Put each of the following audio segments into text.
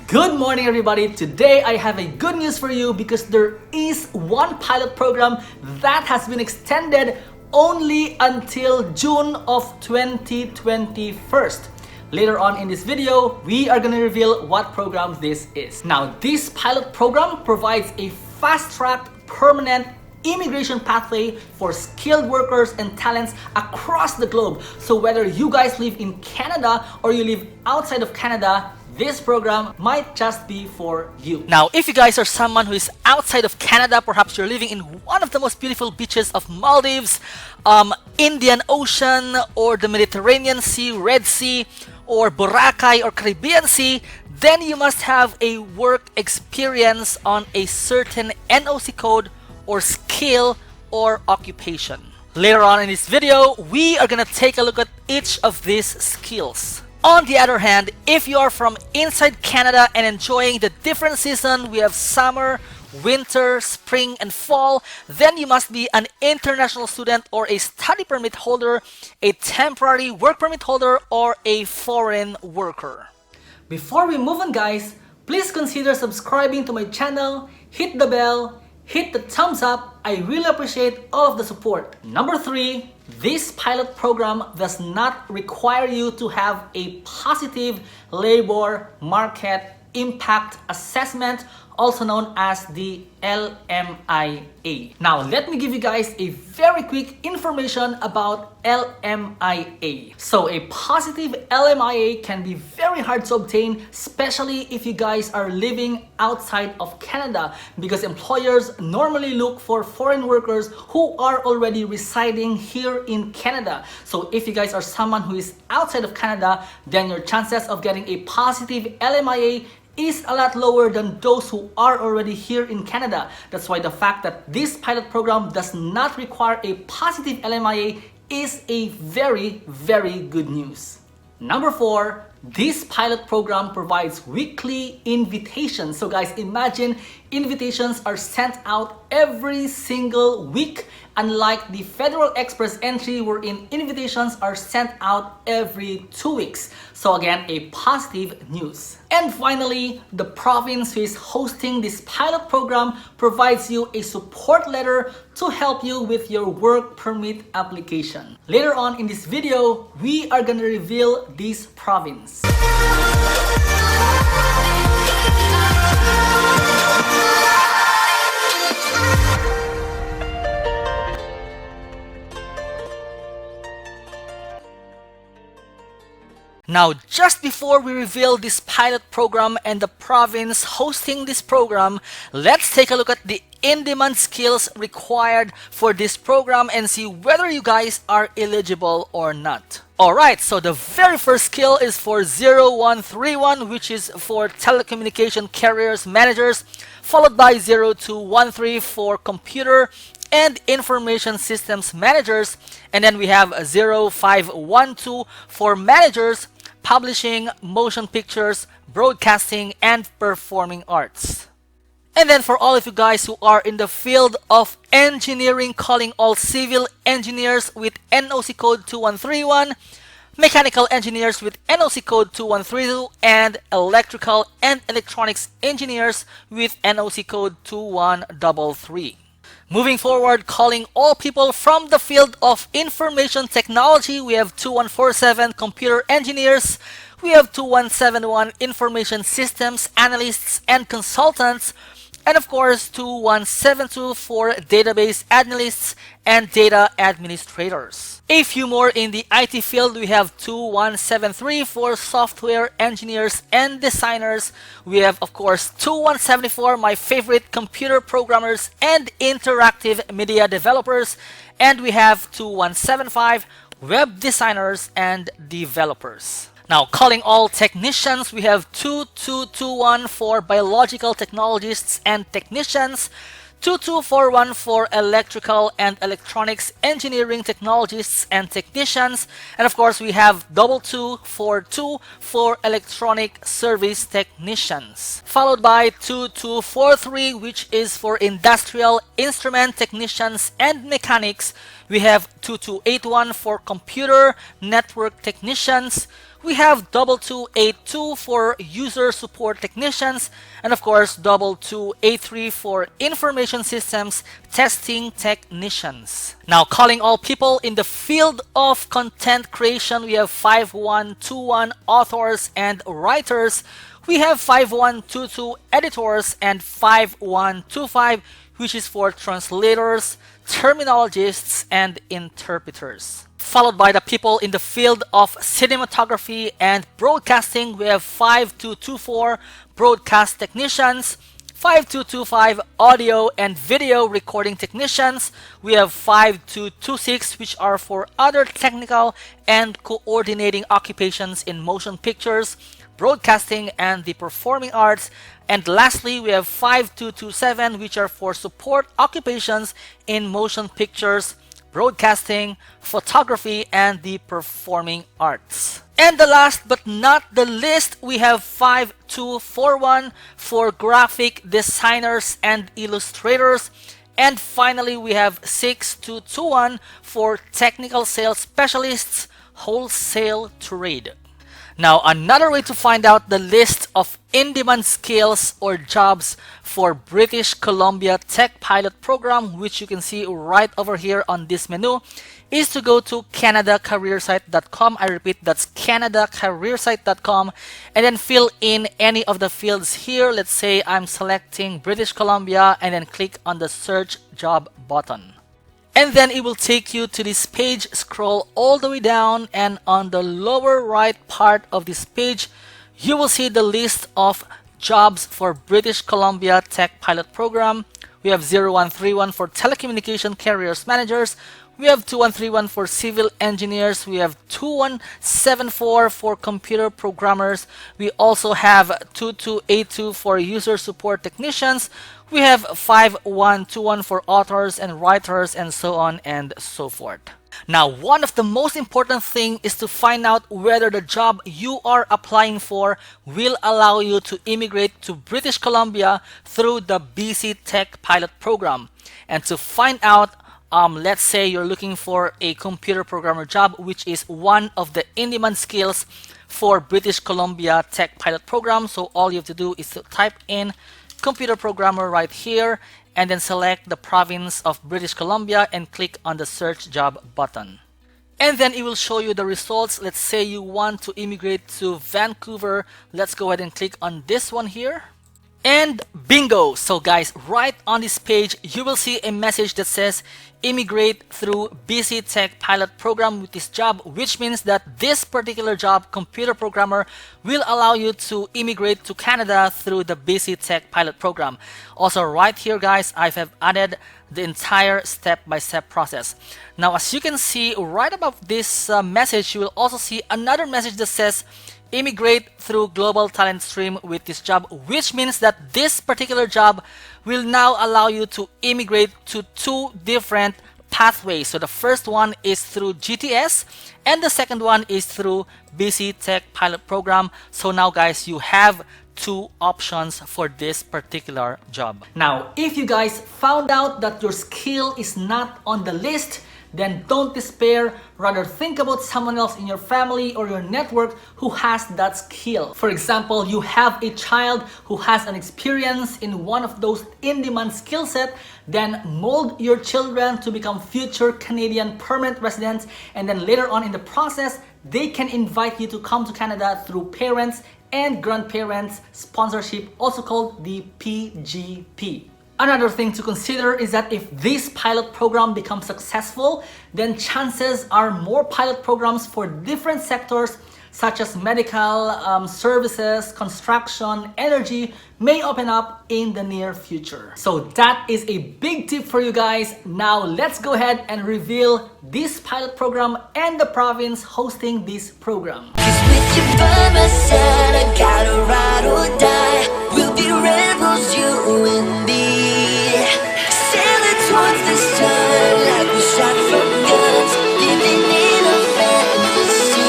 Good morning, everybody. Today I have a good news for you because there is one pilot program that has been extended only until June of 2021. Later on in this video, we are going to reveal what program this is. Now, this pilot program provides a fast-tracked, permanent immigration pathway for skilled workers and talents across the globe. So whether you guys live in Canada or you live outside of Canada, this program might just be for you. Now, if you guys are someone who is outside of Canada, perhaps you're living in one of the most beautiful beaches of Maldives, Indian Ocean, or the Mediterranean Sea, Red Sea, or Boracay or Caribbean Sea, then you must have a work experience on a certain NOC code or skill or occupation. Later on in this video, we are gonna take a look at each of these skills. On the other hand, if you are from inside Canada and enjoying the different season, we have summer, winter, spring, and fall, then you must be an international student or a study permit holder, a temporary work permit holder, or a foreign worker. Before we move on, guys, please consider subscribing to my channel, hit the bell, hit the thumbs up. I really appreciate all of the support. Number 3, this pilot program does not require you to have a positive labor market impact assessment, also known as the LMIA. Now, let me give you guys a very quick information about LMIA. So, a positive LMIA can be very hard to obtain, especially if you guys are living outside of Canada, because employers normally look for foreign workers who are already residing here in Canada. So, if you guys are someone who is outside of Canada, then your chances of getting a positive LMIA is a lot lower than those who are already here in Canada. That's why the fact that this pilot program does not require a positive LMIA is a very, very good news. Number 4, this pilot program provides weekly invitations. So guys, imagine invitations are sent out every single week, unlike the Federal Express entry wherein invitations are sent out every 2 weeks. So again, a positive news. And finally, the province who is hosting this pilot program provides you a support letter to help you with your work permit application. Later on in this video, we are going to reveal this province. Now, just before we reveal this pilot program and the province hosting this program, let's take a look at the in-demand skills required for this program and see whether you guys are eligible or not. Alright, so the very first skill is for 0131, which is for telecommunication carriers managers, followed by 0213 for computer and information systems managers, and then we have 0512 for managers, publishing, motion pictures, broadcasting, and performing arts. And then for all of you guys who are in the field of engineering, calling all civil engineers with NOC code 2131, mechanical engineers with NOC code 2132, and electrical and electronics engineers with NOC code 2133. Moving forward, calling all people from the field of information technology, we have 2147 computer engineers, we have 2171 information systems analysts and consultants, and of course 2172 for database analysts and data administrators. A few more in the IT field, we have 2173 for software engineers and designers. We have, of course, 2174, my favorite, computer programmers and interactive media developers. And we have 2175, web designers and developers. Now, calling all technicians, we have 2221 for biological technologists and technicians, 2241 for electrical and electronics engineering technologists and technicians, and of course we have 2242 for electronic service technicians, followed by 2243, which is for industrial instrument technicians and mechanics. We have 2281 for computer network technicians. We have 2282 for user support technicians, and of course 2283 for information systems testing technicians. Now, calling all people in the field of content creation, we have 5121 authors and writers. We have 5122 editors and 5125, which is for translators, terminologists, and interpreters. Followed by the people in the field of cinematography and broadcasting, we have 5224 broadcast technicians, 5225 audio and video recording technicians. We have 5226, which are for other technical and coordinating occupations in motion pictures, broadcasting, and the performing arts. And lastly, we have 5227, which are for support occupations in motion pictures, broadcasting, photography, and the performing arts. And the last but not the least, we have 5241 for graphic designers and illustrators. And finally, we have 6221 for technical sales specialists, wholesale trade. Now, another way to find out the list of in-demand skills or jobs for British Columbia Tech Pilot Program, which you can see right over here on this menu, is to go to canadacareersite.com. I repeat, that's canadacareersite.com, and then fill in any of the fields here. Let's say I'm selecting British Columbia, and then click on the search job button. And then it will take you to this page. Scroll all the way down, and on the lower right part of this page, you will see the list of jobs for British Columbia Tech Pilot Program. We have 0131 for telecommunication carriers managers. We have 2131 for civil engineers. We have 2174 for computer programmers. We also have 2282 for user support technicians. We have 5121 for authors and writers, and so on and so forth. Now, one of the most important things is to find out whether the job you are applying for will allow you to immigrate to British Columbia through the BC Tech Pilot Program. And to find out, let's say you're looking for a computer programmer job, which is one of the in-demand skills for British Columbia Tech Pilot Program. So all you have to do is to type in computer programmer right here, and then select the province of British Columbia and click on the search job button. And then it will show you the results. Let's say you want to immigrate to Vancouver. Let's go ahead and click on this one here. And bingo! So guys, right on this page, you will see a message that says immigrate through BC Tech Pilot Program with this job, which means that this particular job, computer programmer, will allow you to immigrate to Canada through the BC Tech Pilot Program. Also right here guys, I have added the entire step-by-step process. Now, as you can see right above this message, you will also see another message that says immigrate through global talent stream with this job, which means that this particular job will now allow you to immigrate to two different pathways. So the first one is through GTS, and the second one is through BC Tech Pilot Program. So now guys, you have two options for this particular job. Now, if you guys found out that your skill is not on the list, then don't despair. Rather, think about someone else in your family or your network who has that skill. For example, you have a child who has an experience in one of those in-demand skill set, then mold your children to become future Canadian permanent residents, and then later on in the process, they can invite you to come to Canada through parents and grandparents sponsorship, also called the PGP. Another thing to consider is that if this pilot program becomes successful, then chances are more pilot programs for different sectors such as medical, services, construction, energy may open up in the near future. So that is a big tip for you guys. Now let's go ahead and reveal this pilot program and the province hosting this program. With you by my side, I gotta ride or die. We'll be rebels, you and me. Sailing towards the sun like we shot from guns, living in a fantasy.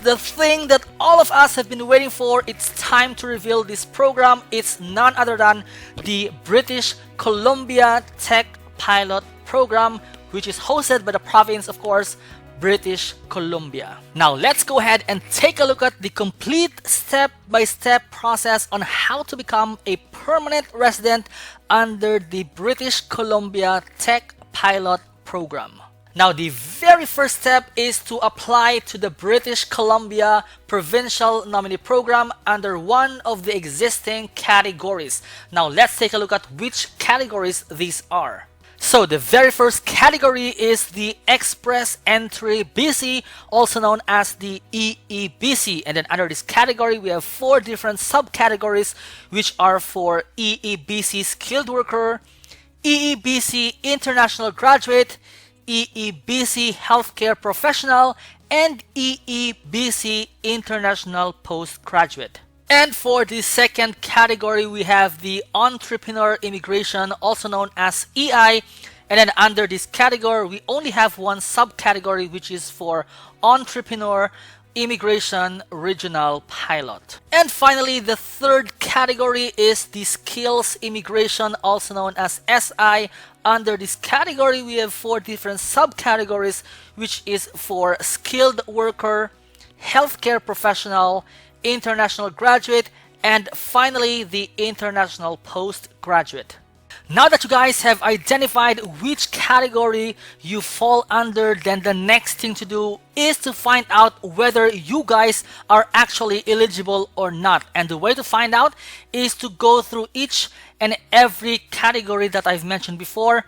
The thing that all of us have been waiting for, it's time to reveal this program. It's none other than the British Columbia Tech Pilot Program, which is hosted by the province, of course, British Columbia. Now let's go ahead and take a look at the complete step-by-step process on how to become a permanent resident under the British Columbia Tech Pilot Program. Now the very first step is to apply to the British Columbia Provincial Nominee Program under one of the existing categories. Now let's take a look at which categories these are. So the very first category is the Express Entry BC, also known as the EEBC. And then under this category, we have 4 different subcategories, which are for EEBC Skilled Worker, EEBC International Graduate, EEBC Healthcare Professional, and EEBC International Postgraduate. And for the second category, we have the Entrepreneur Immigration, also known as EI. And then under this category, we only have one subcategory, which is for Entrepreneur Immigration Regional Pilot. And finally, the third category is the Skills Immigration, also known as SI. Under this category, we have 4 different subcategories, which is for Skilled Worker, Healthcare Professional, International Graduate, and finally the International Postgraduate. Now that you guys have identified which category you fall under, then the next thing to do is to find out whether you guys are actually eligible or not. And the way to find out is to go through each and every category that I've mentioned before.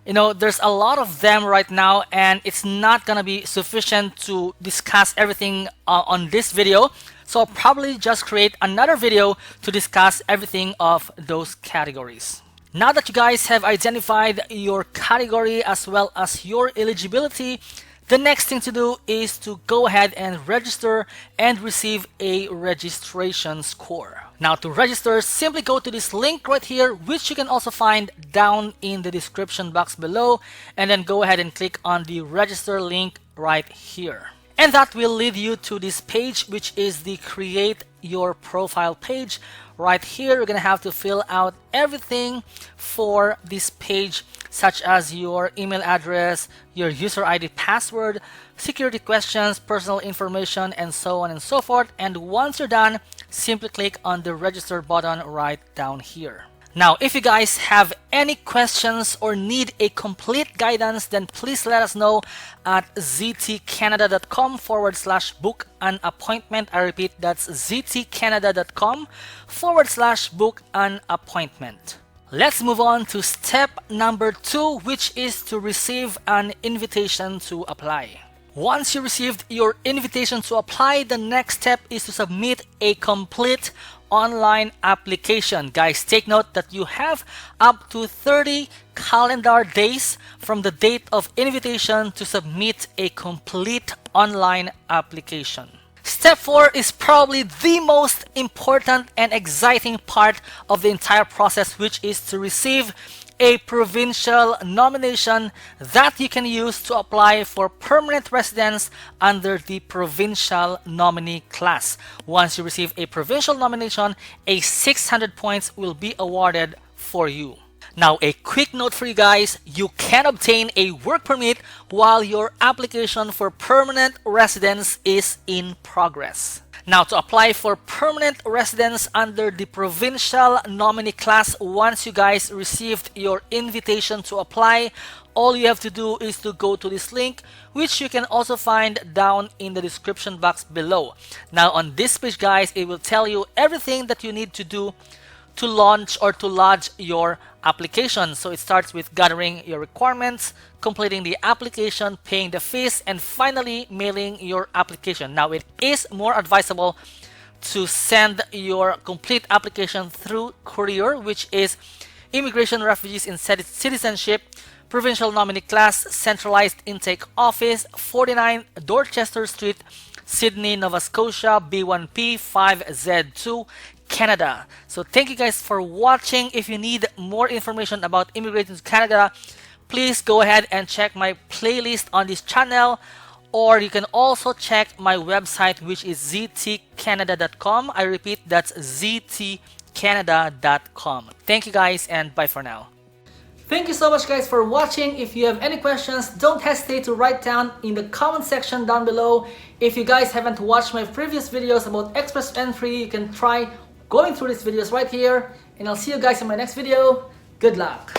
You know, there's a lot of them right now, and it's not gonna be sufficient to discuss everything on this video. So I'll probably just create another video to discuss everything of those categories. Now that you guys have identified your category as well as your eligibility, the next thing to do is to go ahead and register and receive a registration score. Now to register, simply go to this link right here, which you can also find down in the description box below, and then go ahead and click on the register link right here. And that will lead you to this page, which is the Create Your Profile page. Right here, you're going to have to fill out everything for this page, such as your email address, your user ID password, security questions, personal information, and so on and so forth. And once you're done, simply click on the register button right down here. Now, if you guys have any questions or need a complete guidance, then please let us know at ztcanada.com/book an appointment. I repeat, that's ztcanada.com/book an appointment. Let's move on to step number 2, which is to receive an invitation to apply. Once you received your invitation to apply, the next step is to submit a complete online application. Guys, take note that you have up to 30 calendar days from the date of invitation to submit a complete online application. Step 4 is probably the most important and exciting part of the entire process, which is to receive a provincial nomination that you can use to apply for permanent residence under the provincial nominee class. Once you receive a provincial nomination, a 600 points will be awarded for you. Now, a quick note for you guys, you can obtain a work permit while your application for permanent residence is in progress. Now, to apply for permanent residence under the provincial nominee class, once you guys received your invitation to apply, all you have to do is to go to this link, which you can also find down in the description box below. Now, on this page, guys, it will tell you everything that you need to do to launch or to lodge your application. So it starts with gathering your requirements, completing the application, paying the fees, and finally mailing your application. Now, it is more advisable to send your complete application through courier, which is Immigration, Refugees and Citizenship, Provincial Nominee Class, Centralized Intake Office, 49 Dorchester Street, Sydney, Nova Scotia, B1P 5Z2, Canada. So thank you guys for watching. If you need more information about immigrating to Canada, please go ahead and check my playlist on this channel, or you can also check my website, which is ztcanada.com. I repeat, that's ztcanada.com. Thank you guys, and bye for now. Thank you so much guys for watching. If you have any questions, don't hesitate to write down in the comment section down below. If you guys haven't watched my previous videos about express entry, you can try going through these videos right here. And I'll see you guys in my next video. Good luck!